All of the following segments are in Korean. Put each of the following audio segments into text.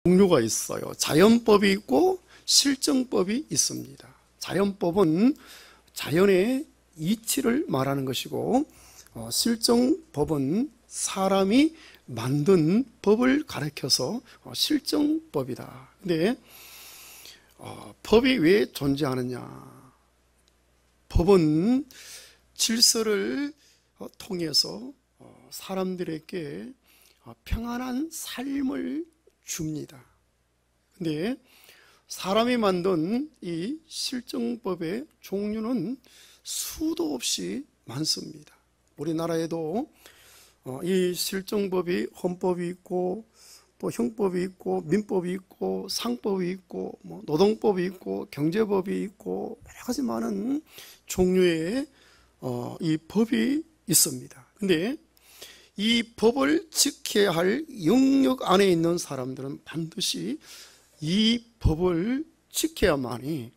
종류가 있어요. 자연법이 있고 실정법이 있습니다. 자연법은 자연의 이치를 말하는 것이고, 실정법은 사람이 만든 법을 가리켜서 실정법이다. 근데 법이 왜 존재하느냐? 법은 질서를 통해서 사람들에게 평안한 삶을 줍니다. 근데 사람이 만든 이 실정법의 종류는 수도 없이 많습니다. 우리나라에도 이 실정법이 헌법이 있고, 또 형법이 있고, 민법이 있고, 상법이 있고, 노동법이 있고, 경제법이 있고, 여러 가지 많은 종류의 이 법이 있습니다. 근데 이 법을 지켜야 할 영역 안에 있는 사람들은 반드시 이 법을 지켜야만이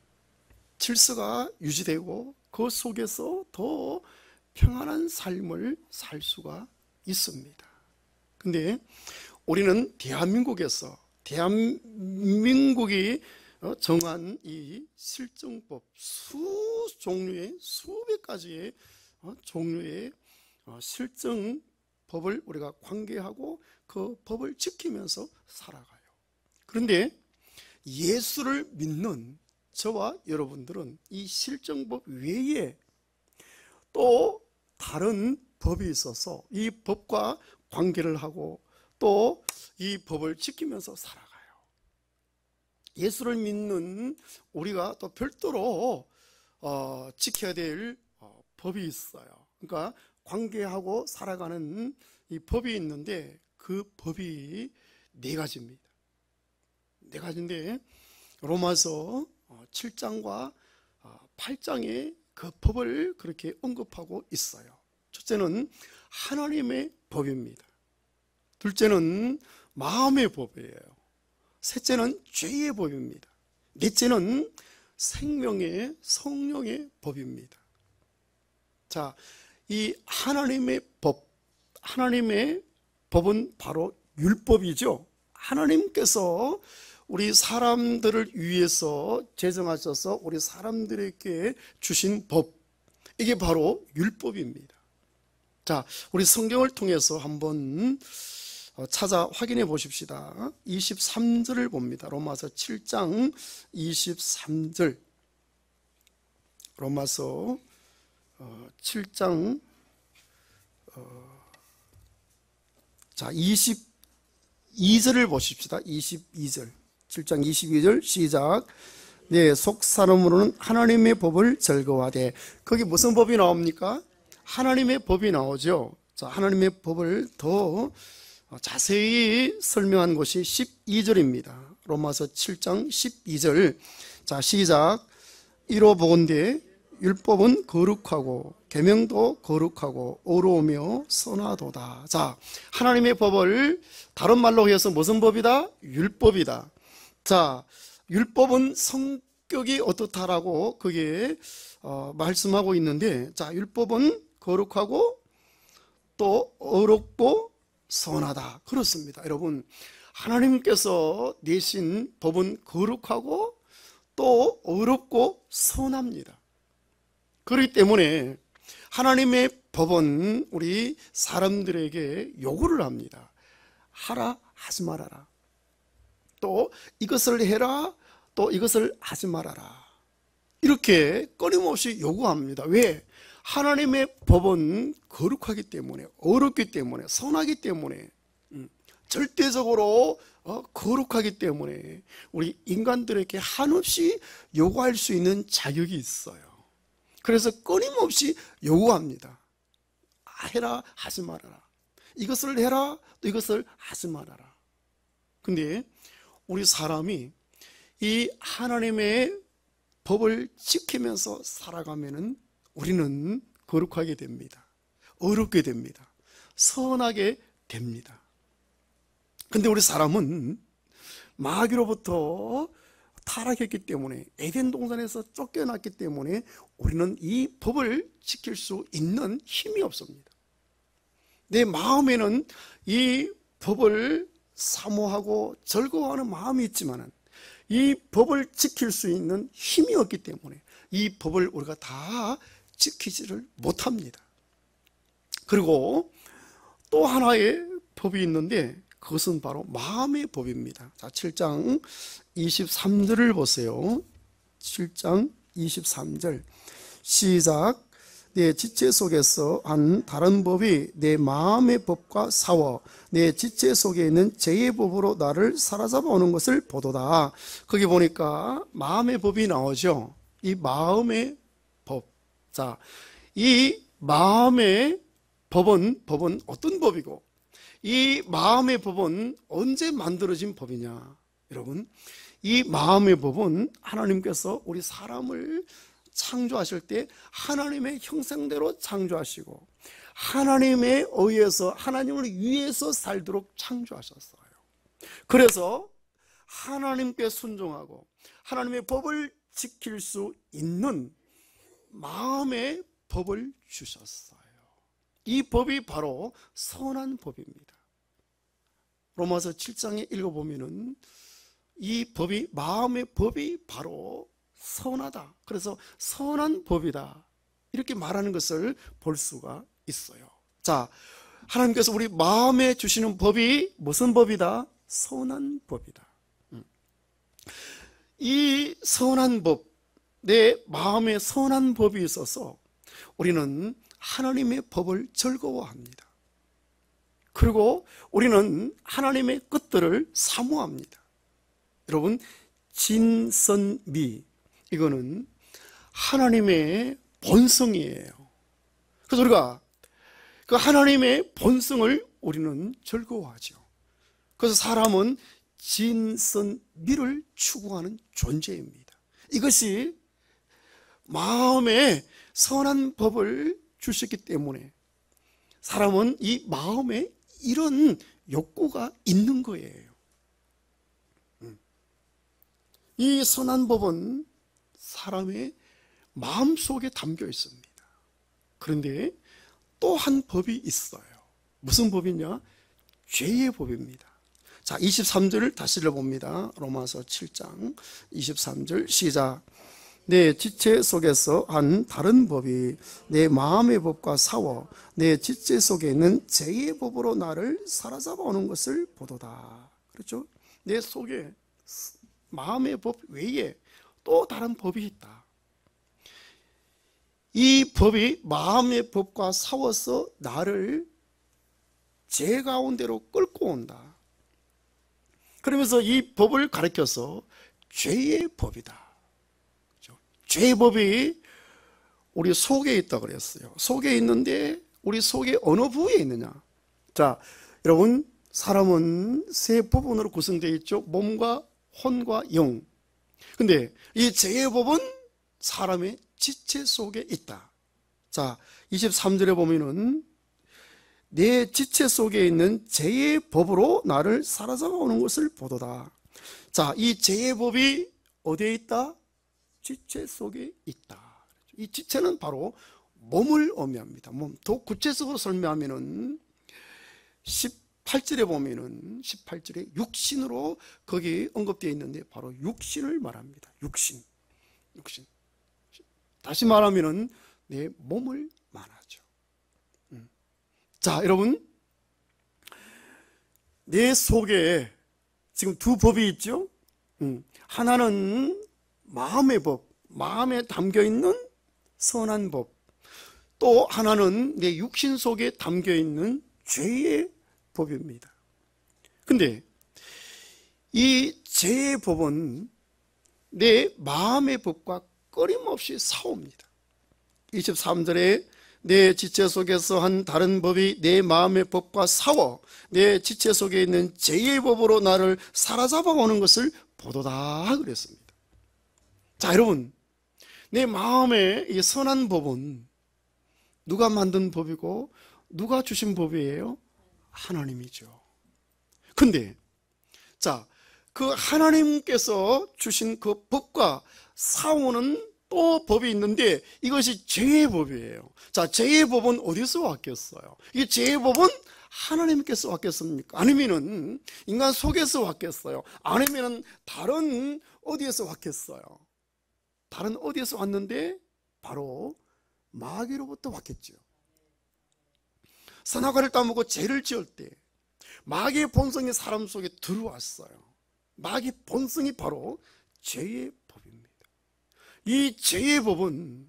질서가 유지되고 그 속에서 더 평안한 삶을 살 수가 있습니다. 근데 우리는 대한민국이 정한 이 실정법, 종류의 수백 가지의 종류의 실정법을 우리가 관계하고 그 법을 지키면서 살아가요. 그런데 예수를 믿는 저와 여러분들은 이 실정법 외에 또 다른 법이 있어서 이 법과 관계를 하고 또 이 법을 지키면서 살아가요. 예수를 믿는 우리가 또 별도로 지켜야 될 법이 있어요. 그러니까 관계하고 살아가는 이 법이 있는데 그 법이 네 가지입니다. 네 가지인데 로마서 7장과 8장에 그 법을 그렇게 언급하고 있어요. 첫째는 하나님의 법입니다. 둘째는 마음의 법이에요. 셋째는 죄의 법입니다. 넷째는 생명의 성령의 법입니다. 자, 이 하나님의 법은 바로 율법이죠. 하나님께서 우리 사람들을 위해서 제정하셔서 우리 사람들에게 주신 법, 이게 바로 율법입니다. 자, 우리 성경을 통해서 한번 찾아 확인해 보십시다. 23절을 봅니다. 로마서 7장 23절. 로마서 7장 22절을 보십시다. 22절. 7장 22절 시작. 네, 속 사람으로는 하나님의 법을 즐거워하되. 거기 무슨 법이 나옵니까? 하나님의 법이 나오죠. 자, 하나님의 법을 더 자세히 설명한 것이 12절입니다. 로마서 7장 12절. 자, 시작. 이로 보건대 율법은 거룩하고 계명도 거룩하고 의로우며 선하도다. 자, 하나님의 법을 다른 말로 해서 무슨 법이다? 율법이다. 자, 율법은 성격이 어떻다라고 그게 말씀하고 있는데, 자, 율법은 거룩하고 또 의롭고 선하다. 그렇습니다. 여러분, 하나님께서 내신 법은 거룩하고 또 의롭고 선합니다. 그렇기 때문에 하나님의 법은 우리 사람들에게 요구를 합니다. 하라, 하지 말아라. 또 이것을 해라, 또 이것을 하지 말아라. 이렇게 끊임없이 요구합니다. 왜? 하나님의 법은 거룩하기 때문에, 어렵기 때문에, 선하기 때문에, 절대적으로 거룩하기 때문에 우리 인간들에게 한없이 요구할 수 있는 자격이 있어요. 그래서 끊임없이 요구합니다. 해라, 하지 말아라. 이것을 해라, 또 이것을 하지 말아라. 근데 우리 사람이 이 하나님의 법을 지키면서 살아가면은 우리는 거룩하게 됩니다. 어렵게 됩니다. 선하게 됩니다. 근데 우리 사람은 마귀로부터 타락했기 때문에, 에덴 동산에서 쫓겨났기 때문에 우리는 이 법을 지킬 수 있는 힘이 없습니다. 내 마음에는 이 법을 사모하고 즐거워하는 마음이 있지만은 이 법을 지킬 수 있는 힘이 없기 때문에 이 법을 우리가 다 지키지를 못합니다. 그리고 또 하나의 법이 있는데 그것은 바로 마음의 법입니다. 자, 7장 23절을 보세요. 7장 23절 시작. 내 지체 속에서 한 다른 법이 내 마음의 법과 싸워 내 지체 속에 있는 죄의 법으로 나를 사로잡아 오는 것을 보도다. 거기 보니까 마음의 법이 나오죠. 이 마음의 법. 자, 이 마음의 법은 어떤 법이고 이 마음의 법은 언제 만들어진 법이냐? 여러분, 이 마음의 법은 하나님께서 우리 사람을 창조하실 때 하나님의 형상대로 창조하시고 하나님에 의해서 하나님을 위해서 살도록 창조하셨어요. 그래서 하나님께 순종하고 하나님의 법을 지킬 수 있는 마음의 법을 주셨어요. 이 법이 바로 선한 법입니다. 로마서 7장에 읽어보면은 이 법이 마음의 법이 바로 선하다. 그래서 선한 법이다. 이렇게 말하는 것을 볼 수가 있어요. 자, 하나님께서 우리 마음에 주시는 법이 무슨 법이다? 선한 법이다. 이 선한 법, 내 마음에 선한 법이 있어서 우리는 하나님의 법을 즐거워합니다. 그리고 우리는 하나님의 것들을 사모합니다. 여러분, 진선미, 이거는 하나님의 본성이에요. 그래서 우리가 그 하나님의 본성을 우리는 즐거워하죠. 그래서 사람은 진선미를 추구하는 존재입니다. 이것이 마음에 선한 법을 주셨기 때문에 사람은 이 마음에 이런 욕구가 있는 거예요. 이 선한 법은 사람의 마음속에 담겨 있습니다. 그런데 또 한 법이 있어요. 무슨 법이냐? 죄의 법입니다. 자, 23절을 다시 읽어봅니다. 로마서 7장 23절 시작. 내 지체 속에서 한 다른 법이 내 마음의 법과 싸워 내 지체 속에 있는 죄의 법으로 나를 사로잡아 오는 것을 보도다. 그렇죠? 내 속에 마음의 법 외에 또 다른 법이 있다. 이 법이 마음의 법과 싸워서 나를 죄 가운데로 끌고 온다. 그러면서 이 법을 가리켜서 죄의 법이다. 죄의 법이 우리 속에 있다고 그랬어요. 속에 있는데 우리 속에 어느 부위에 있느냐? 자, 여러분, 사람은 세 부분으로 구성되어 있죠. 몸과 혼과 영. 근데 이 죄의 법은 사람의 지체 속에 있다. 자, 23절에 보면은 내 지체 속에 있는 죄의 법으로 나를 사로잡아 오는 것을 보도다. 자, 이 죄의 법이 어디에 있다? 지체 속에 있다. 이 지체는 바로 몸을 의미합니다. 몸. 더 구체적으로 설명하면은 18절에 보면은 18절에 육신으로 거기 언급되어 있는데 바로 육신을 말합니다. 육신. 다시 말하면은 내 몸을 말하죠. 자, 여러분, 내 속에 지금 두 법이 있죠. 하나는 마음의 법, 마음에 담겨 있는 선한 법. 또 하나는 내 육신 속에 담겨 있는 죄의 법입니다. 근데 이 죄의 법은 내 마음의 법과 끊임없이 싸웁니다. 23절에 내 지체 속에서 한 다른 법이 내 마음의 법과 싸워 내 지체 속에 있는 죄의 법으로 나를 사로잡아 오는 것을 보도다 그랬습니다. 자, 여러분, 내 마음의 이 선한 법은 누가 만든 법이고 누가 주신 법이에요? 하나님이죠. 근데 자, 그 하나님께서 주신 그 법과 싸우는 또 법이 있는데 이것이 죄의 법이에요. 자, 죄의 법은 어디서 왔겠어요? 이 죄의 법은 하나님께서 왔겠습니까? 아니면은 인간 속에서 왔겠어요? 아니면은 다른 어디에서 왔겠어요? 다른 어디에서 왔는데 바로 마귀로부터 왔겠죠. 선악과를 따먹고 죄를 지을 때 마귀의 본성이 사람 속에 들어왔어요. 마귀 본성이 바로 죄의 법입니다. 이 죄의 법은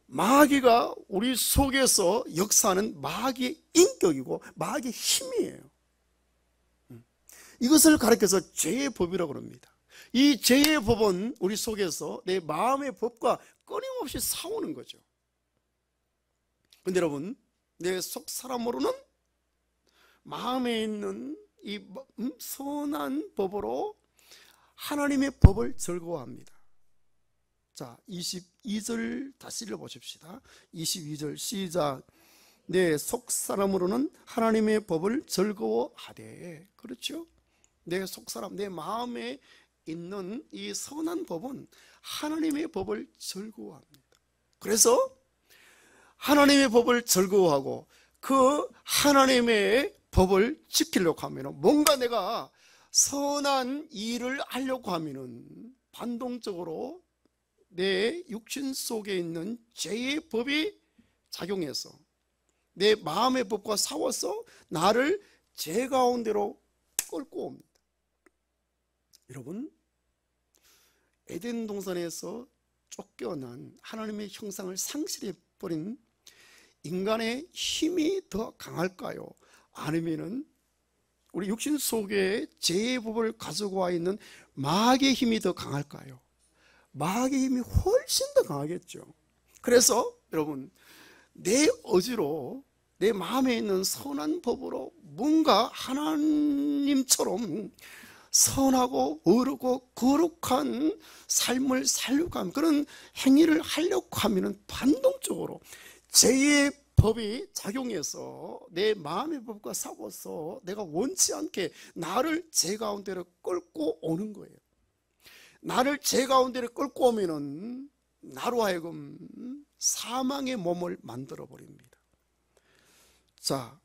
마귀가 우리 속에서 역사하는 마귀의 인격이고 마귀의 힘이에요. 이것을 가리켜서 죄의 법이라고 합니다. 이 죄의 법은 우리 속에서 내 마음의 법과 끊임없이 싸우는 거죠. 그런데 여러분, 내 속 사람으로는 마음에 있는 이 선한 법으로 하나님의 법을 즐거워합니다. 자, 22절 다시 읽어보십시다. 22절 시작. 내 속사람으로는 하나님의 법을 즐거워하되. 그렇죠? 내 속사람, 내 마음에 있는 이 선한 법은 하나님의 법을 즐거워합니다. 그래서 하나님의 법을 즐거워하고 그 하나님의 법을 지키려고 하면, 뭔가 내가 선한 일을 하려고 하면은 반동적으로 내 육신 속에 있는 죄의 법이 작용해서 내 마음의 법과 싸워서 나를 죄 가운데로 끌고 옵니다. 여러분, 에덴 동산에서 쫓겨난 하나님의 형상을 상실해버린 인간의 힘이 더 강할까요? 아니면은 우리 육신 속에 죄의 법을 가지고 와 있는 마귀의 힘이 더 강할까요? 마귀의 힘이 훨씬 더 강하겠죠. 그래서 여러분, 내 의지로 내 마음에 있는 선한 법으로 뭔가 하나님처럼 선하고 의롭고 거룩한 삶을 살려고 하면, 그런 행위를 하려고 하면 반동적으로 죄의 법이 작용해서 내 마음의 법과 싸워서 내가 원치 않게 나를 죄 가운데로 끌고 오는 거예요. 나를 죄 가운데로 끌고 오면은 나로 하여금 사망의 몸을 만들어 버립니다. 자,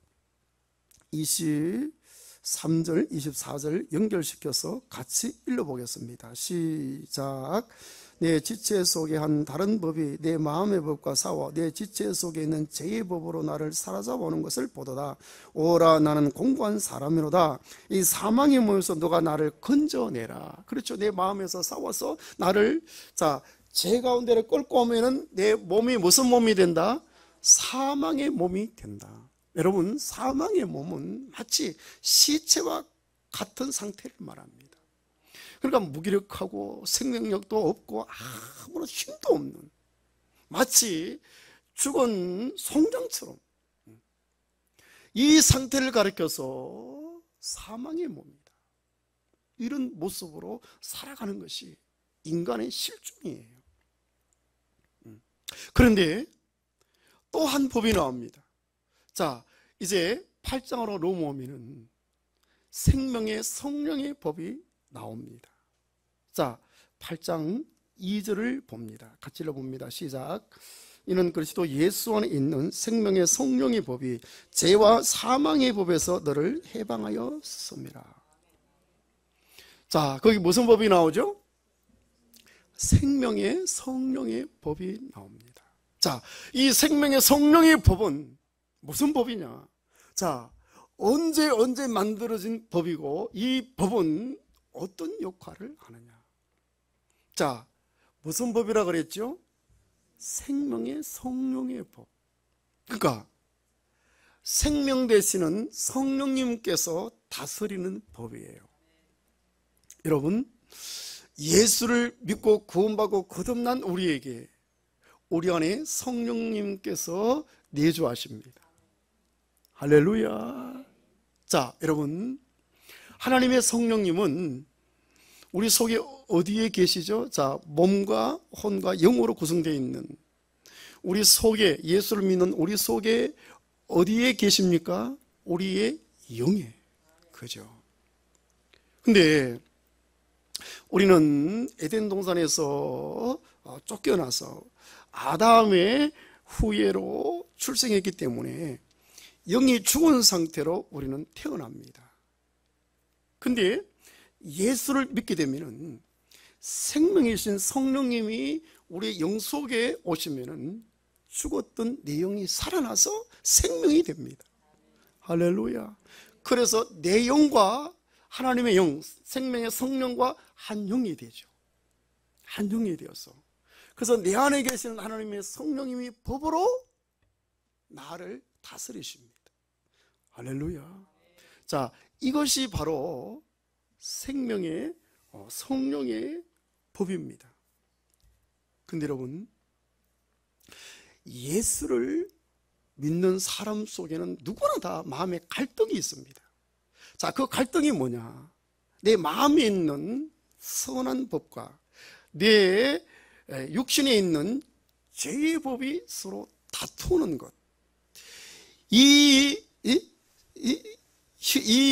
23절, 24절 연결시켜서 같이 읽어보겠습니다. 시작. 내 지체 속에 한 다른 법이 내 마음의 법과 싸워 내 지체 속에 있는 죄의 법으로 나를 사로잡아오는 것을 보도다. 오라, 나는 공고한 사람이로다. 이 사망의 몸에서 너가 나를 건져내라. 그렇죠. 내 마음에서 싸워서 나를 죄 가운데를 끌고 오면은 내 몸이 무슨 몸이 된다? 사망의 몸이 된다. 여러분, 사망의 몸은 마치 시체와 같은 상태를 말합니다. 그러니까 무기력하고 생명력도 없고 아무런 힘도 없는, 마치 죽은 송장처럼, 이 상태를 가리켜서 사망의 몸이다, 이런 모습으로 살아가는 것이 인간의 실종이에요. 그런데 또 한 법이 나옵니다. 자, 이제 8장으로 넘어오면은 생명의 성령의 법이 나옵니다. 자, 8장 2절을 봅니다. 같이 읽어봅니다. 시작. 이는 그리스도 예수 안에 있는 생명의 성령의 법이 죄와 사망의 법에서 너를 해방하였습니다. 자, 거기 무슨 법이 나오죠? 생명의 성령의 법이 나옵니다. 자, 이 생명의 성령의 법은 무슨 법이냐? 자, 언제 만들어진 법이고 이 법은 어떤 역할을 하느냐? 자, 무슨 법이라 그랬죠? 생명의 성령의 법. 그러니까 생명 되시는 성령님께서 다스리는 법이에요. 여러분, 예수를 믿고 구원받고 거듭난 우리에게 우리 안에 성령님께서 내주하십니다. 할렐루야. 자, 여러분, 하나님의 성령님은 우리 속에 어디에 계시죠? 자, 몸과 혼과 영으로 구성되어 있는 우리 속에, 예수를 믿는 우리 속에 어디에 계십니까? 우리의 영에. 그죠? 근데 우리는 에덴 동산에서 쫓겨나서 아담의 후예로 출생했기 때문에 영이 죽은 상태로 우리는 태어납니다. 근데 예수를 믿게 되면은 생명이신 성령님이 우리 영 속에 오시면은 죽었던 내 영이 살아나서 생명이 됩니다. 할렐루야. 그래서 내 영과 하나님의 영, 생명의 성령과 한 영이 되죠. 한 영이 되어서, 그래서 내 안에 계시는 하나님의 성령님이 법으로 나를 다스리십니다. 할렐루야. 자, 이것이 바로 생명의 성령의 법입니다. 근데 여러분, 예수를 믿는 사람 속에는 누구나 다 마음에 갈등이 있습니다. 자, 그 갈등이 뭐냐? 내 마음에 있는 선한 법과 내 육신에 있는 죄의 법이 서로 다투는 것. 이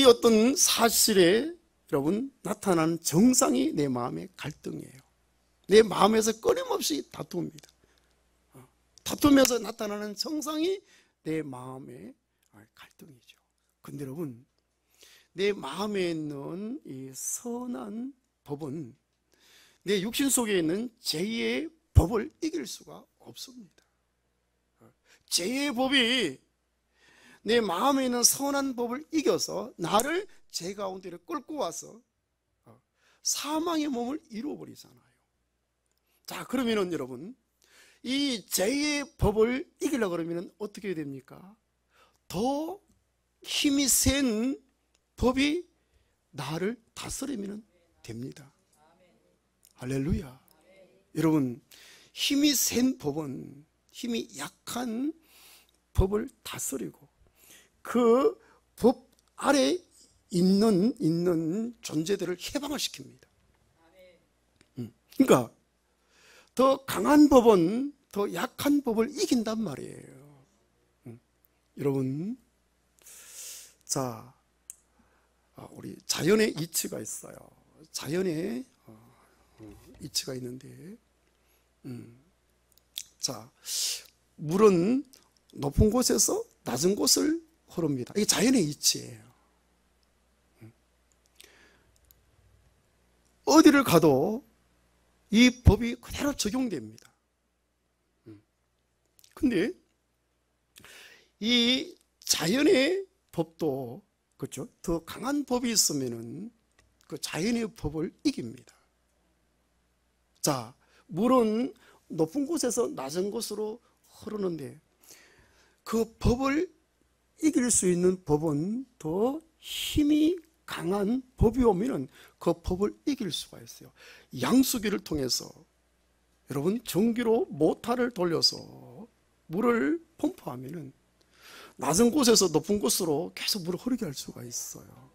어떤 사실에 여러분 나타나는 정상이 내 마음의 갈등이에요. 내 마음에서 끊임없이 다툽니다. 다투면서 나타나는 정상이 내 마음의 갈등이죠. 근데 여러분, 내 마음에 있는 이 선한 법은 내 육신 속에 있는 죄의 법을 이길 수가 없습니다. 죄의 법이 내 마음에 있는 선한 법을 이겨서 나를 죄 가운데로 끌고 와서 사망의 몸을 이루어버리잖아요. 자, 그러면은 여러분, 이 죄의 법을 이기려고 그러면 어떻게 됩니까? 더 힘이 센 법이 나를 다스리면 됩니다. 할렐루야. 여러분, 힘이 센 법은 힘이 약한 법을 다스리고 그 법 아래 있는 존재들을 해방을 시킵니다. 그러니까 더 강한 법은 더 약한 법을 이긴단 말이에요. 여러분, 자, 우리 자연의 이치가 있어요. 자연의 이치가 있는데, 자, 물은 높은 곳에서 낮은 곳을 흐릅니다. 이게 자연의 이치예요. 어디를 가도 이 법이 그대로 적용됩니다. 근데 이 자연의 법도 그렇죠? 더 강한 법이 있으면은 그 자연의 법을 이깁니다. 자, 물은 높은 곳에서 낮은 곳으로 흐르는데 그 법을 이길 수 있는 법은 더 힘이 강한 법이 오면은 그 법을 이길 수가 있어요. 양수기를 통해서 여러분 전기로 모터를 돌려서 물을 펌프하면은 낮은 곳에서 높은 곳으로 계속 물을 흐르게 할 수가 있어요.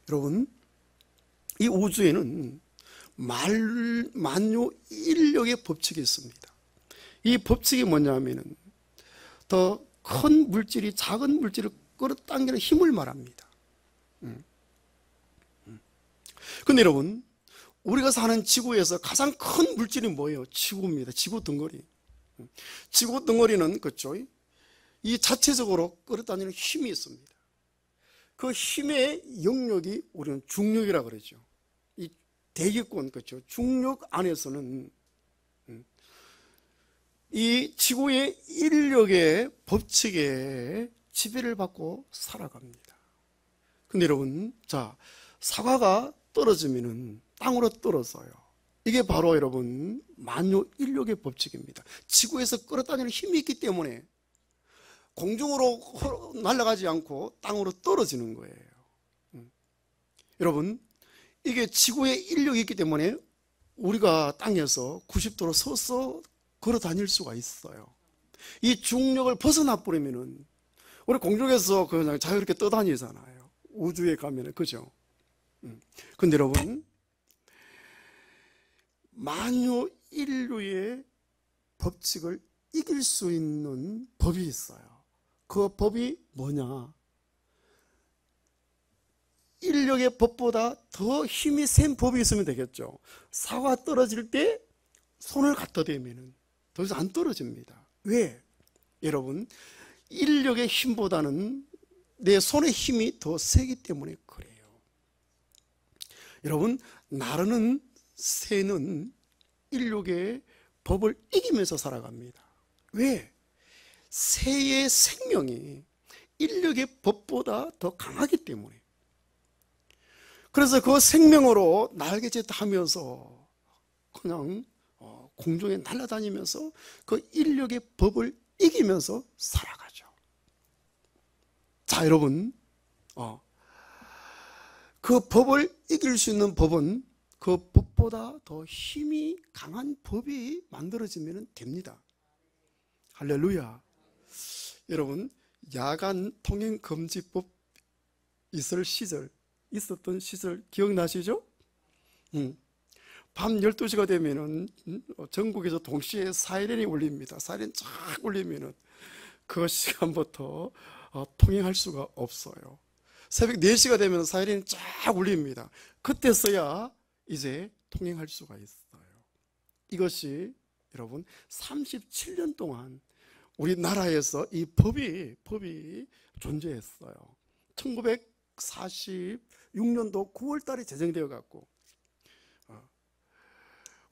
여러분, 이 우주에는 만유 인력의 법칙이 있습니다. 이 법칙이 뭐냐면은 더 큰 물질이 작은 물질을 끌어당기는 힘을 말합니다. 근데 여러분, 우리가 사는 지구에서 가장 큰 물질이 뭐예요? 지구입니다. 지구 덩어리. 지구 덩어리는 그렇죠? 이 자체적으로 끌어당기는 힘이 있습니다. 그 힘의 영역이 우리는 중력이라고 그러죠. 이 대기권, 그렇죠? 중력 안에서는 이 지구의 인력의 법칙에 지배를 받고 살아갑니다. 근데 여러분, 자, 사과가 떨어지면은 땅으로 떨어져요. 이게 바로 여러분 만유 인력의 법칙입니다. 지구에서 끌어당기는 힘이 있기 때문에 공중으로 날아가지 않고 땅으로 떨어지는 거예요. 여러분, 이게 지구의 인력이 있기 때문에 우리가 땅에서 90도로 서서 걸어 다닐 수가 있어요. 이 중력을 벗어나 버리면은 우리 공중에서 그냥 자유롭게 떠다니잖아요. 우주에 가면은, 그죠? 근데 여러분, 만유 인류의 법칙을 이길 수 있는 법이 있어요. 그 법이 뭐냐? 인력의 법보다 더 힘이 센 법이 있으면 되겠죠. 사과 떨어질 때 손을 갖다 대면은 더 이상 안 떨어집니다. 왜? 여러분, 인력의 힘보다는 내 손의 힘이 더 세기 때문에 그래요. 여러분, 나르는 새는 인력의 법을 이기면서 살아갑니다. 왜? 새의 생명이 인력의 법보다 더 강하기 때문에. 그래서 그 생명으로 날개짓하면서 그냥 공중에 날아다니면서 그 인력의 법을 이기면서 살아가죠. 자, 여러분, 그 법을 이길 수 있는 법은 그 법보다 더 힘이 강한 법이 만들어지면 됩니다. 할렐루야. 여러분, 야간 통행 금지법 있었던 시절 기억나시죠? 밤 12시가 되면은 전국에서 동시에 사이렌이 울립니다. 사이렌 쫙 울리면은 그 시간부터 통행할 수가 없어요. 새벽 4시가 되면 사이렌이 쫙 울립니다. 그때서야 이제 통행할 수가 있어요. 이것이 여러분 37년 동안 우리나라에서 이 법이 존재했어요. 1946년도 9월 달에 제정되어 갖고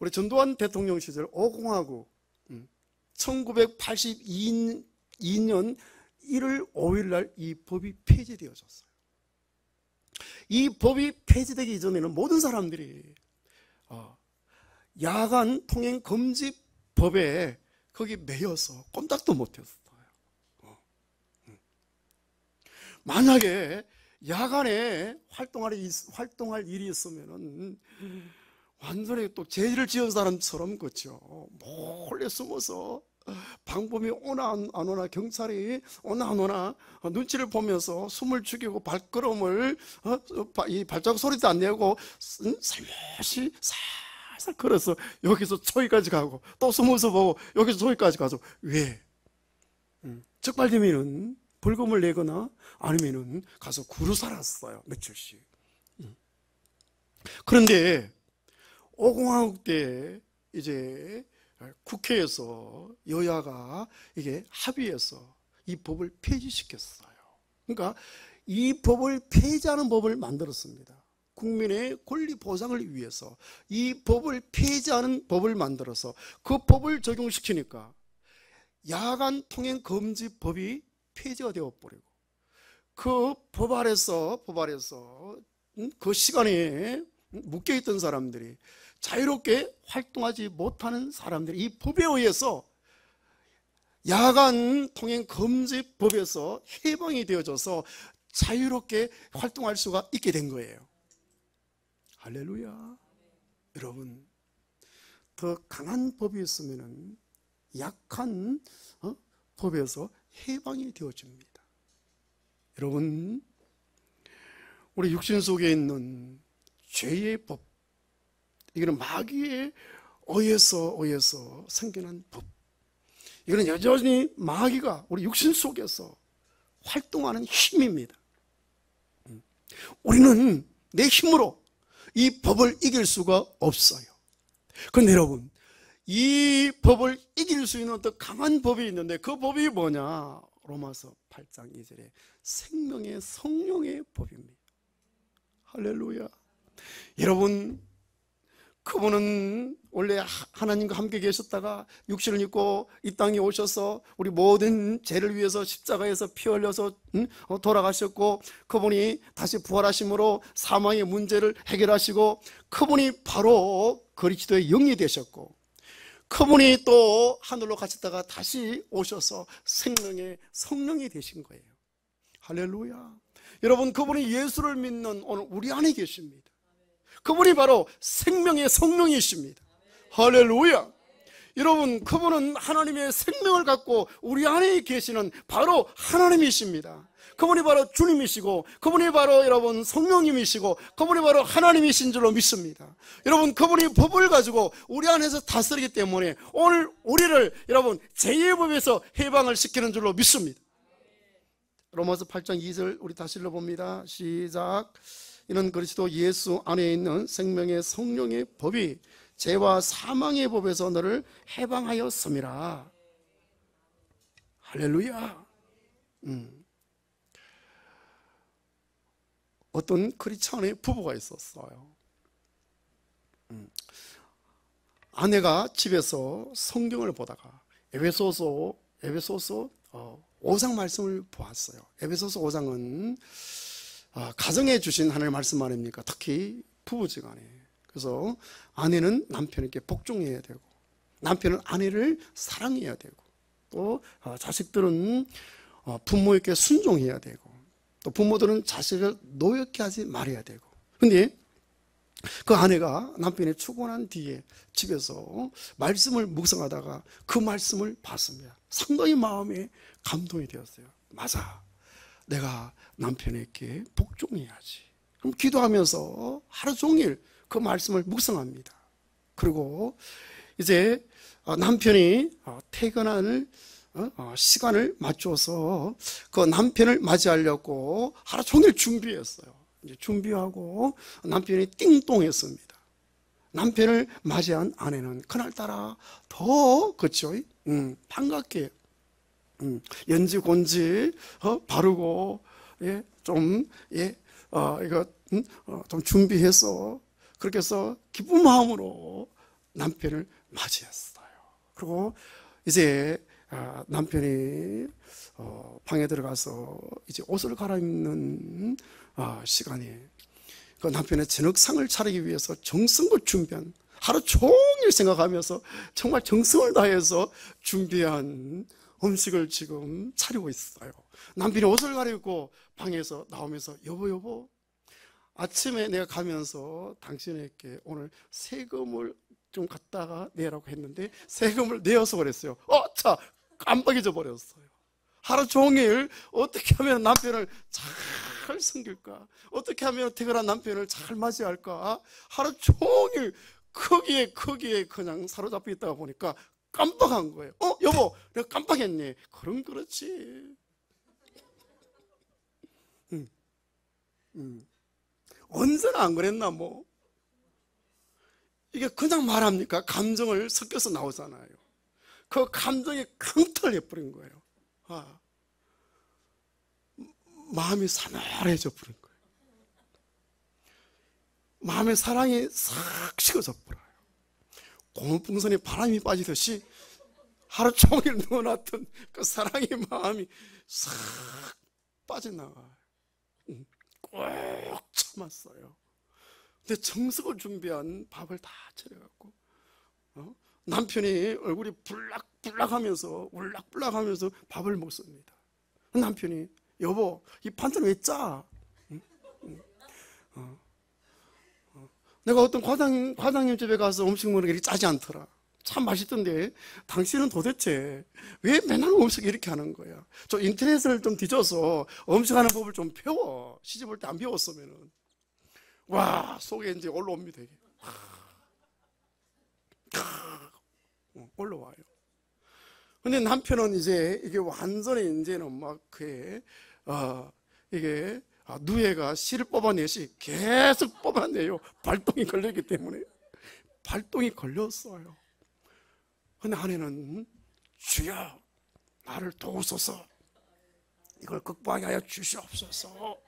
우리 전두환 대통령 시절 5공화국 1982년 1월 5일 날 이 법이 폐지되어졌어요. 이 법이 폐지되기 이전에는 모든 사람들이 야간 통행 금지 법에 거기 매여서 꼼짝도 못했어요. 만약에 야간에 활동할 일이 있으면은 완전히 또 죄를 지은 사람처럼, 그렇죠, 몰래 숨어서 방범이 오나 안 오나, 경찰이 오나 안 오나 눈치를 보면서 숨을 죽이고 발걸음을 이 발자국 소리도 안 내고 살며시 살살 걸어서 여기서 저기까지 가고 또 숨어서 보고 여기서 저기까지 가서, 왜? 적발되면은 벌금을 내거나 아니면은 가서 구루 살았어요, 며칠씩. 그런데 5공화국 때 이제 국회에서 여야가 이게 합의해서 이 법을 폐지시켰어요. 그러니까 이 법을 폐지하는 법을 만들었습니다. 국민의 권리 보장을 위해서 이 법을 폐지하는 법을 만들어서 그 법을 적용시키니까 야간 통행 금지 법이 폐지가 되어 버리고, 그 법 아래서 그 시간에 묶여있던 사람들이 자유롭게 활동하지 못하는 사람들이 이 법에 의해서 야간 통행 금지 법에서 해방이 되어져서 자유롭게 활동할 수가 있게 된 거예요. 할렐루야. 여러분, 더 강한 법이 있으면 약한 법에서 해방이 되어집니다. 여러분, 우리 육신 속에 있는 죄의 법, 이거는 마귀에 의해서 생겨난 법, 이거는 여전히 마귀가 우리 육신 속에서 활동하는 힘입니다. 우리는 내 힘으로 이 법을 이길 수가 없어요. 그런데 여러분, 이 법을 이길 수 있는 어떤 강한 법이 있는데 그 법이 뭐냐? 로마서 8장 2절에 생명의 성령의 법입니다. 할렐루야. 여러분, 그분은 원래 하나님과 함께 계셨다가 육신을 입고 이 땅에 오셔서 우리 모든 죄를 위해서 십자가에서 피 흘려서 돌아가셨고, 그분이 다시 부활하심으로 사망의 문제를 해결하시고, 그분이 바로 그리스도의 영이 되셨고, 그분이 또 하늘로 가셨다가 다시 오셔서 생명의 성령이 되신 거예요. 할렐루야. 여러분, 그분이 예수를 믿는 오늘 우리 안에 계십니다. 그분이 바로 생명의 성령이십니다. 할렐루야. 여러분, 그분은 하나님의 생명을 갖고 우리 안에 계시는 바로 하나님이십니다. 그분이 바로 주님이시고, 그분이 바로 여러분 성령님이시고, 그분이 바로 하나님이신 줄로 믿습니다. 여러분, 그분이 법을 가지고 우리 안에서 다스리기 때문에 오늘 우리를 여러분 죄의 법에서 해방을 시키는 줄로 믿습니다. 로마서 8장 2절 우리 다시 읽어봅니다. 시작. 이는 그리스도 예수 안에 있는 생명의 성령의 법이 죄와 사망의 법에서 너를 해방하였음이라. 할렐루야. 어떤 크리스찬의 부부가 있었어요. 아내가 집에서 성경을 보다가 에베소서 5장 말씀을 보았어요. 에베소서 5장은 가정에 주신 하나님의 말씀 아닙니까? 특히 부부지간에. 그래서 아내는 남편에게 복종해야 되고, 남편은 아내를 사랑해야 되고, 또 자식들은 부모에게 순종해야 되고, 또 부모들은 자식을 노엽게 하지 말아야 되고. 근데 그 아내가 남편이 출근한 뒤에 집에서 말씀을 묵상하다가 그 말씀을 봤습니다. 상당히 마음에 감동이 되었어요. 맞아, 내가 남편에게 복종해야지. 그럼 기도하면서 하루 종일 그 말씀을 묵상합니다. 그리고 이제 남편이 퇴근할 시간을 맞춰서 그 남편을 맞이하려고 하루 종일 준비했어요. 이제 준비하고 남편이 띵동했습니다. 남편을 맞이한 아내는 그날따라 더 그쵸? 반갑게 연지 곤지 바르고 이거 좀 준비해서 그렇게 해서 기쁜 마음으로 남편을 맞이했어요. 그리고 이제 남편이 방에 들어가서 이제 옷을 갈아입는 시간에 그 남편의 저녁상을 차리기 위해서 정성껏 준비한, 하루 종일 생각하면서 정말 정성을 다해서 준비한 음식을 지금 차리고 있어요. 남편이 옷을 갈아입고 방에서 나오면서 여보, 아침에 내가 가면서 당신에게 오늘 세금을 좀 갖다가 내라고 했는데 세금을 내어서 그랬어요. 자, 깜빡 잊어버렸어요. 하루 종일 어떻게 하면 남편을 잘 섬길까? 어떻게 하면 퇴근한 남편을 잘 맞이할까? 하루 종일 거기에 그냥 사로잡혀 있다가 보니까 깜빡한 거예요. 여보, 내가 깜빡했네. 그럼 그렇지. 언제나 안 그랬나 뭐. 이게 그냥 말합니까? 감정을 섞여서 나오잖아요. 그 감정이 강탈해버린 거예요. 마음이 사나해져 버린 거예요. 마음의 사랑이 싹 식어져 버려요. 고무풍선에 바람이 빠지듯이 하루 종일 넣어놨던 그 사랑의 마음이 싹 빠져나가요. 꼭 참았어요. 근데 정석을 준비한 밥을 다 차려갖고 남편이 얼굴이 불락불락하면서 울락불락하면서 밥을 먹습니다. 남편이 여보, 이 반찬 왜 짜? 내가 어떤 과장님 집에 가서 음식 먹는 게 이렇게 짜지 않더라. 참 맛있던데 당신은 도대체 왜 맨날 음식 이렇게 하는 거야? 저 인터넷을 좀 뒤져서 음식하는 법을 좀 배워. 시집 올 때 안 배웠으면은. 와, 속에 이제 올라옵니다. 이게. 올라와요. 근데 남편은 이제 이게 완전히 이제는 막 이게 누에가 씨를 뽑아내시 계속 뽑아내요. 발동이 걸렸기 때문에. 발동이 걸렸어요. 근데 아내는 주여 나를 도우소서, 이걸 극복하게 하여 주시옵소서.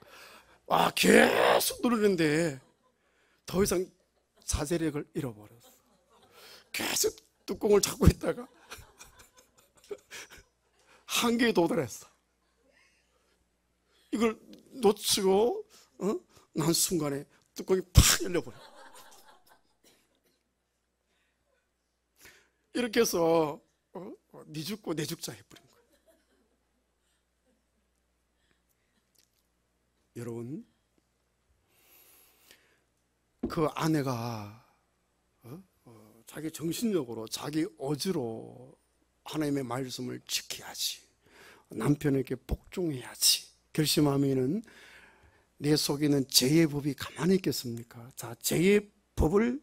계속 누르는데 더 이상 자제력을 잃어버렸어. 계속 뚜껑을 잡고 있다가 한계에 도달했어. 이걸 놓치고 난 순간에 뚜껑이 팍 열려버려. 이렇게 해서 네 죽고 내 죽자 해버린 거예요. 여러분, 그 아내가 자기 정신력으로 자기 어지로 하나님의 말씀을 지켜야지, 남편에게 복종해야지 결심하면은 내 속에 있는 죄의 법이 가만히 있겠습니까? 자, 죄의 법을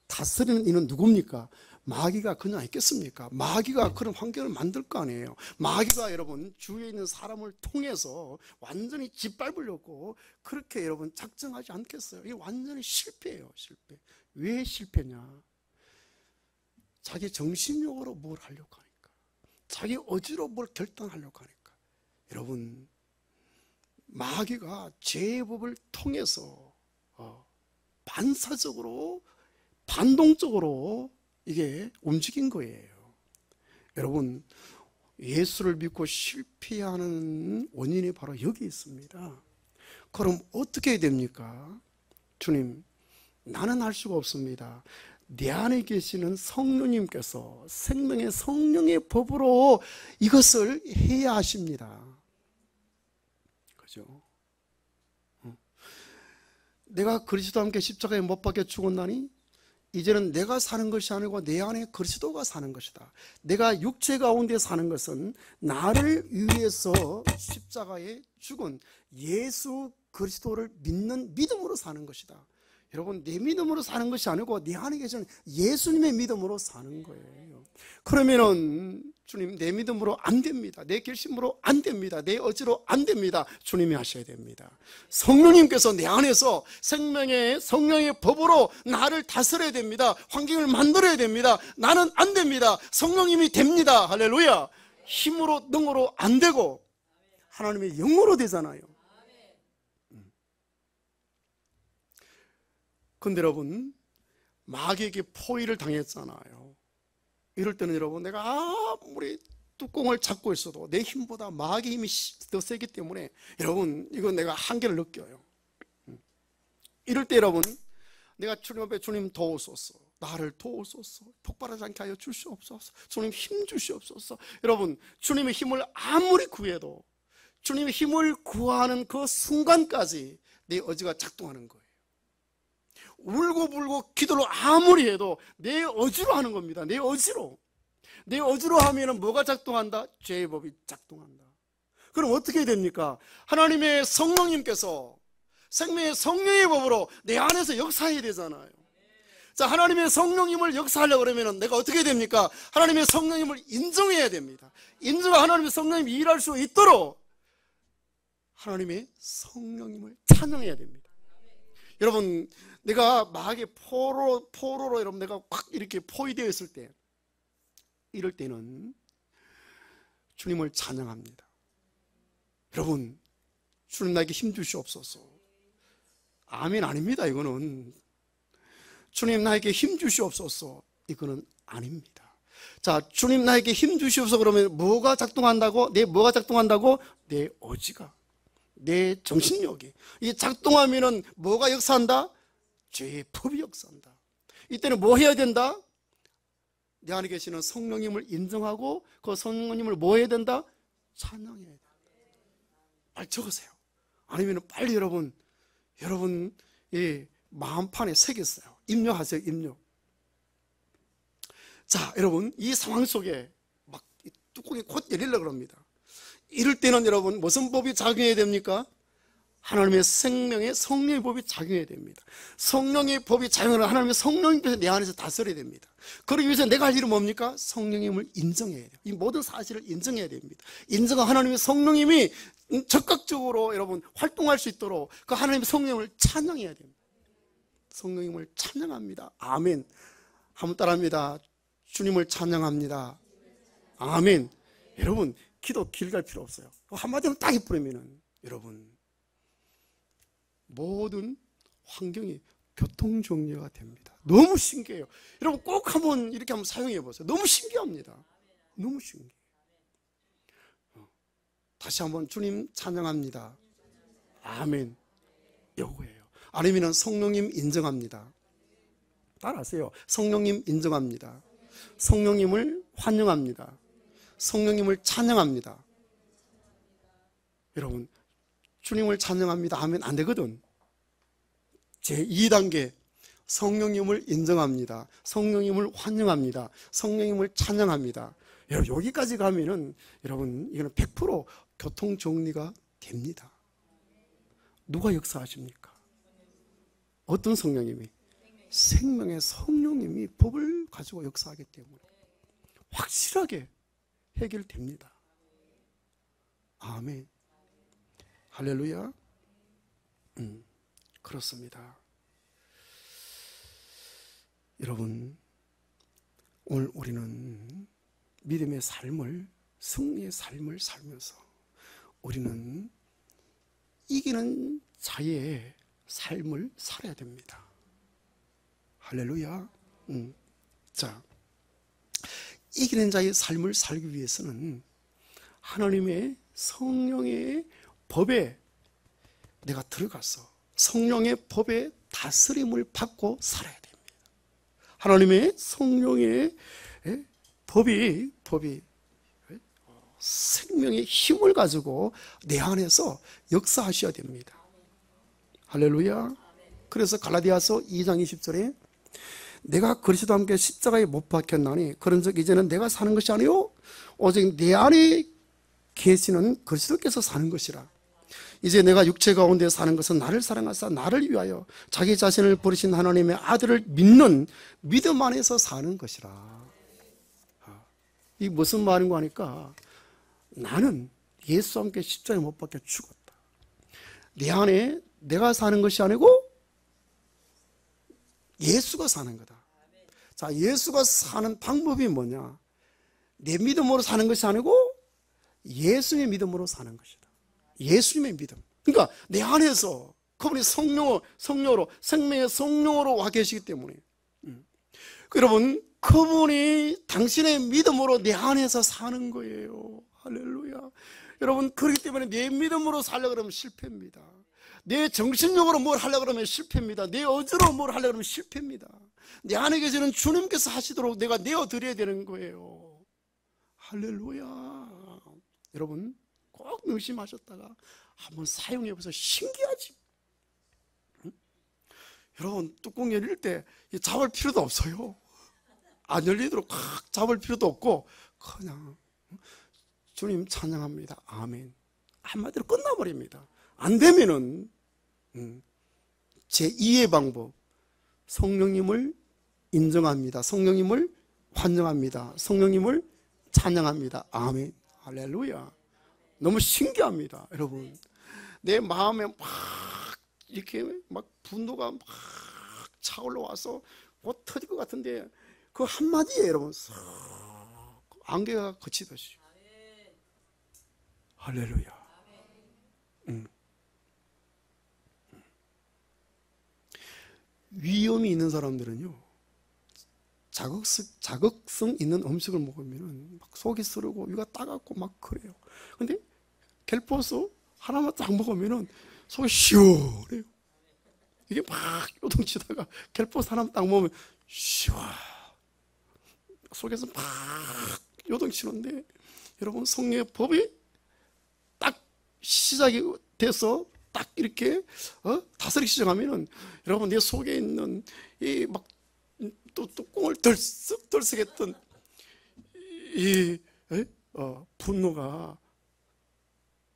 다스리는 이는 누굽니까? 마귀가 그냥 있겠습니까? 마귀가 그런 환경을 만들 거 아니에요. 마귀가 여러분 주위에 있는 사람을 통해서 완전히 짓밟으려고 그렇게 여러분 작정하지 않겠어요? 이게 완전히 실패예요. 실패. 왜 실패냐? 자기 정신력으로 뭘 하려고 하니까, 자기 어지로 뭘 결단하려고 하니까. 여러분, 마귀가 죄의 법을 통해서 반사적으로, 반동적으로 이게 움직인 거예요. 여러분, 예수를 믿고 실패하는 원인이 바로 여기 있습니다. 그럼 어떻게 해야 됩니까? 주님, 나는 할 수가 없습니다. 내 안에 계시는 성령님께서 생명의 성령의 법으로 이것을 해야 하십니다. 그죠? 내가 그리스도와 함께 십자가에 못 박혀 죽었나니 이제는 내가 사는 것이 아니고 내 안에 그리스도가 사는 것이다. 내가 육체 가운데 사는 것은 나를 위해서 십자가에 죽은 예수 그리스도를 믿는 믿음으로 사는 것이다. 여러분, 내 믿음으로 사는 것이 아니고 내 안에 계시는 예수님의 믿음으로 사는 거예요. 그러면은 주님, 내 믿음으로 안 됩니다. 내 결심으로 안 됩니다. 내 의지로 안 됩니다. 주님이 하셔야 됩니다. 성령님께서 내 안에서 생명의 성령의 법으로 나를 다스려야 됩니다. 환경을 만들어야 됩니다. 나는 안 됩니다. 성령님이 됩니다. 할렐루야. 힘으로 능으로 안 되고 하나님의 영으로 되잖아요. 근데 여러분, 마귀에게 포위를 당했잖아요. 이럴 때는 여러분, 내가 아무리 뚜껑을 잡고 있어도 내 힘보다 마귀의 힘이 더 세기 때문에 여러분, 이건 내가 한계를 느껴요. 이럴 때 여러분, 내가 주님 앞에 주님 도우소서, 나를 도우소서, 폭발하지 않게 하여 주시옵소서, 주님 힘 주시옵소서. 여러분, 주님의 힘을 아무리 구해도 주님의 힘을 구하는 그 순간까지 내 의지가 작동하는 거예요. 울고불고 기도를 아무리 해도 내 의지로 하는 겁니다. 내 의지로. 내 의지로 하면 뭐가 작동한다? 죄의 법이 작동한다. 그럼 어떻게 됩니까? 하나님의 성령님께서 생명의 성령의 법으로 내 안에서 역사해야 되잖아요. 자, 하나님의 성령님을 역사하려고 그러면 내가 어떻게 됩니까? 하나님의 성령님을 인정해야 됩니다. 인정하 하나님의 성령님이 일할 수 있도록 하나님의 성령님을 찬양해야 됩니다. 여러분, 내가 마귀의 포로로 여러분 내가 확 이렇게 포위되어 있을 때, 이럴 때는 주님을 찬양합니다. 여러분, 주님 나에게 힘 주시옵소서. 아멘 아닙니다. 이거는 주님 나에게 힘 주시옵소서. 이거는 아닙니다. 자, 주님 나에게 힘 주시옵소서. 그러면 뭐가 작동한다고? 뭐가 작동한다고? 내 의지가, 내 정신력이. 이게 작동하면은 뭐가 역사한다? 죄의 법이 역사한다. 이때는 뭐 해야 된다? 내 안에 계시는 성령님을 인정하고 그 성령님을 뭐 해야 된다? 찬양해야 된다. 빨리 적으세요. 아니면 빨리 여러분 마음판에 새겼어요. 입력하세요. 입력. 자, 여러분, 이 상황 속에 막 뚜껑이 곧 열리려고 합니다. 이럴 때는 여러분 무슨 법이 작용해야 됩니까? 하나님의 생명의 성령의 법이 작용해야 됩니다. 성령의 법이 작용하는 하나님의 성령님께서 내 안에서 다스려야 됩니다. 그러기 위해서 내가 할 일은 뭡니까? 성령님을 인정해야 돼요. 이 모든 사실을 인정해야 됩니다. 인정한 하나님의 성령님이 적극적으로 여러분 활동할 수 있도록 그 하나님의 성령을 찬양해야 됩니다. 성령님을 찬양합니다. 아멘. 한번 따라합니다. 주님을 찬양합니다. 아멘. 여러분, 기도 길 갈 필요 없어요. 한마디로 딱 해버리면은 여러분 모든 환경이 교통정리가 됩니다. 너무 신기해요. 여러분 꼭 한번 이렇게 한번 사용해 보세요. 너무 신기합니다. 너무 신기해요. 다시 한번 주님 찬양합니다. 아멘. 요거예요. 아니면 성령님 인정합니다. 따라하세요. 성령님 인정합니다. 성령님을 환영합니다. 성령님을 찬양합니다. 여러분, 주님을 찬양합니다 하면 안 되거든. 제2단계 성령님을 인정합니다. 성령님을 환영합니다. 성령님을 찬양합니다. 여러분, 여기까지 가면은 여러분 이거는 100% 교통정리가 됩니다. 누가 역사하십니까? 어떤 성령님이? 생명의 성령님이 법을 가지고 역사하기 때문에 확실하게 해결됩니다. 아멘. 할렐루야. 그렇습니다. 여러분, 오늘 우리는 믿음의 삶을, 승리의 삶을 살면서 우리는 이기는 자의 삶을 살아야 됩니다. 할렐루야. 자, 이기는 자의 삶을 살기 위해서는 하나님의 성령의 법에 내가 들어가서 성령의 법에 다스림을 받고 살아야 됩니다. 하나님의 성령의 법이 생명의 힘을 가지고 내 안에서 역사하셔야 됩니다. 할렐루야. 그래서 갈라디아서 2장 20절에 내가 그리스도와 함께 십자가에 못 박혔나니 그런즉 이제는 내가 사는 것이 아니요 오직 내 안에 계시는 그리스도께서 사는 것이라. 이제 내가 육체 가운데 사는 것은 나를 사랑하사 나를 위하여 자기 자신을 버리신 하나님의 아들을 믿는 믿음 안에서 사는 것이라. 이 무슨 말인가 하니까 나는 예수와 함께 십자가에 못 박혀 죽었다. 내 안에 내가 사는 것이 아니고 예수가 사는 거다. 자, 예수가 사는 방법이 뭐냐? 내 믿음으로 사는 것이 아니고 예수님의 믿음으로 사는 것이다. 예수님의 믿음. 그러니까 내 안에서 그분이 성령으로 생명의 성령으로 와 계시기 때문에 여러분 그분이 당신의 믿음으로 내 안에서 사는 거예요. 할렐루야. 여러분 그렇기 때문에 내 믿음으로 살려고 그러면 실패입니다. 내 정신력으로 뭘 하려고 그러면 실패입니다. 내 어지로 뭘 하려고 그러면 실패입니다. 내 안에 계시는 주님께서 하시도록 내가 내어드려야 되는 거예요. 할렐루야. 여러분 꼭 명심하셨다가 한번 사용해보세요. 신기하지? 응? 여러분 뚜껑 열릴 때 잡을 필요도 없어요. 안 열리도록 꽉 잡을 필요도 없고 그냥 주님 찬양합니다. 아멘. 한마디로 끝나버립니다. 안 되면은 제2의 방법, 성령님을 인정합니다. 성령님을 환영합니다. 성령님을 찬양합니다. 아멘. 할렐루야. 너무 신기합니다, 여러분. 내 마음에 막 이렇게 막 분노가 막 차올라와서 곧 터질 것 같은데 그 한마디에 여러분 안개가 그치듯이. 할렐루야. 위험이 있는 사람들은요, 자극성 있는 음식을 먹으면 막 속이 쓰르고 위가 따갑고 막 그래요. 근데 갤포스 하나만 딱 먹으면 속이 시원해요. 이게 막 요동치다가 갤포스 하나만 딱 먹으면 시원, 속에서 막 요동치는데 여러분 성령의 법이 딱 시작이 돼서 딱 이렇게 다스리기 시작하면은 여러분 내 속에 있는 이 막 또 뚜껑을 덜썩덜썩했던 이 분노가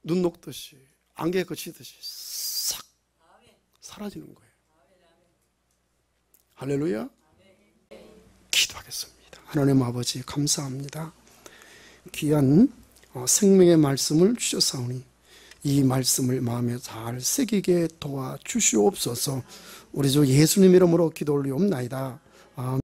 눈 녹듯이 안개 거치듯이 싹 사라지는 거예요. 할렐루야. 기도하겠습니다. 하나님 아버지 감사합니다. 귀한 생명의 말씀을 주셨사오니 이 말씀을 마음에 잘 새기게 도와주시옵소서. 우리 주 예수님 이름으로 기도 올리옵나이다. 아멘.